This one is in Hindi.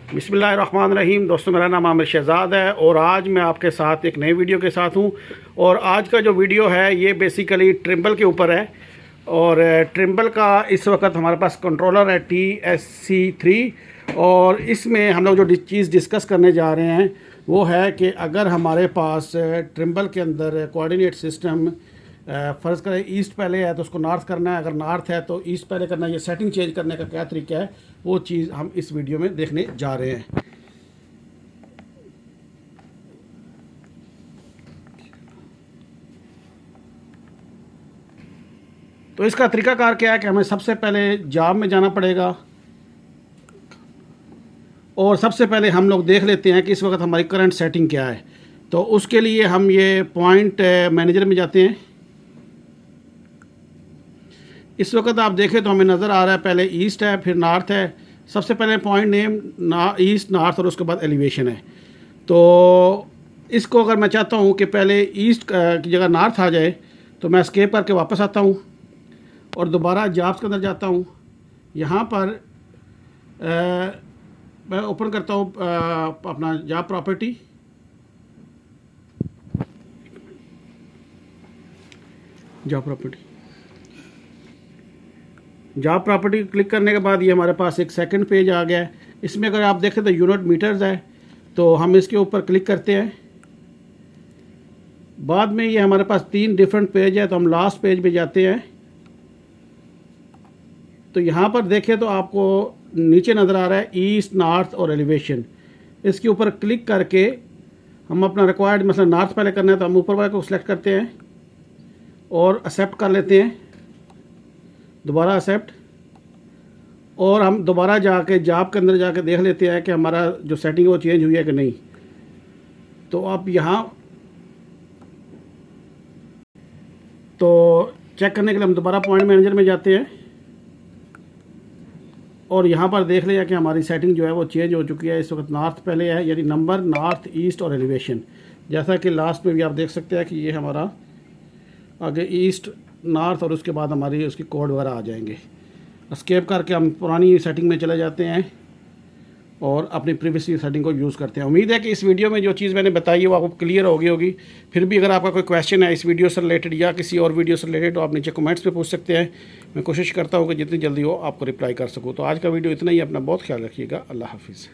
बिस्मिल्लाहिर्रहमानिर्रहीम। दोस्तों, मेरा नाम आमिर शहज़ाद है और आज मैं आपके साथ एक नए वीडियो के साथ हूं। और आज का जो वीडियो है ये बेसिकली ट्रिम्बल के ऊपर है। और ट्रिम्बल का इस वक्त हमारे पास कंट्रोलर है TSC3। और इसमें हम लोग जो चीज़ डिस्कस करने जा रहे हैं वो है कि अगर हमारे पास ट्रिम्बल के अंदर कोऑर्डिनेट सिस्टम फ़र्ज़ करें ईस्ट पहले है तो उसको नॉर्थ करना है, अगर नॉर्थ है तो ईस्ट पहले करना है, ये सेटिंग चेंज करने का क्या तरीका है वो चीज़ हम इस वीडियो में देखने जा रहे हैं। तो इसका तरीकाकार क्या है कि हमें सबसे पहले जॉब में जाना पड़ेगा और सबसे पहले हम लोग देख लेते हैं कि इस वक्त हमारी करंट सेटिंग क्या है। तो उसके लिए हम ये पॉइंट मैनेजर में जाते हैं। इस वक्त आप देखें तो हमें नज़र आ रहा है पहले ईस्ट है, फिर नॉर्थ है। सबसे पहले पॉइंट नेम ईस्ट, नॉर्थ और उसके बाद एलिवेशन है। तो इसको अगर मैं चाहता हूँ कि पहले ईस्ट की जगह नॉर्थ आ जाए तो मैं एस्केप करके वापस आता हूँ और दोबारा जॉब्स के अंदर जाता हूँ। यहाँ पर मैं ओपन करता हूँ अपना job property. Job property click करने के बाद ये हमारे पास एक सेकंड पेज आ गया है। इसमें अगर आप देखें तो यूनिट मीटर्स है, तो हम इसके ऊपर क्लिक करते हैं। बाद में ये हमारे पास 3 डिफरेंट पेज है, तो हम लास्ट पेज पे जाते हैं। तो यहाँ पर देखें तो आपको नीचे नज़र आ रहा है ईस्ट, नॉर्थ और एलिवेशन। इसके ऊपर क्लिक करके हम अपना रिक्वायर्ड मतलब नॉर्थ पहले करना है तो हम ऊपर वाले को सिलेक्ट करते हैं और एक्सेप्ट कर लेते हैं, दोबारा एक्सेप्ट। और हम दोबारा जाके जॉब के अंदर जाके देख लेते हैं कि हमारा जो सेटिंग है वो चेंज हुई है कि नहीं। तो आप यहाँ तो चेक करने के लिए हम दोबारा पॉइंट मैनेजर में जाते हैं और यहाँ पर देख लिया कि हमारी सेटिंग जो है वो चेंज हो चुकी है। इस वक्त नॉर्थ पहले है, यानी नंबर, नॉर्थ, ईस्ट और एलिवेशन। जैसा कि लास्ट में भी आप देख सकते हैं कि ये हमारा आगे ईस्ट, नॉर्थ और उसके बाद हमारी उसकी कोड वगैरह आ जाएंगे। एस्केप करके हम पुरानी सेटिंग में चले जाते हैं और अपनी प्रीवियस सेटिंग को यूज़ करते हैं। उम्मीद है कि इस वीडियो में जो चीज़ मैंने बताई है वो आपको क्लियर हो गई होगी। फिर भी अगर आपका कोई क्वेश्चन है इस वीडियो से रिलेटेड या किसी और वीडियो से रिलेटेड तो आप नीचे कमेंट्स पे पूछ सकते हैं। मैं कोशिश करता हूँ कि जितनी जल्दी हो आपको रिप्लाई कर सकूँ। तो आज का वीडियो इतना ही। अपना बहुत ख्याल रखिएगा। अल्लाह हाफिज़।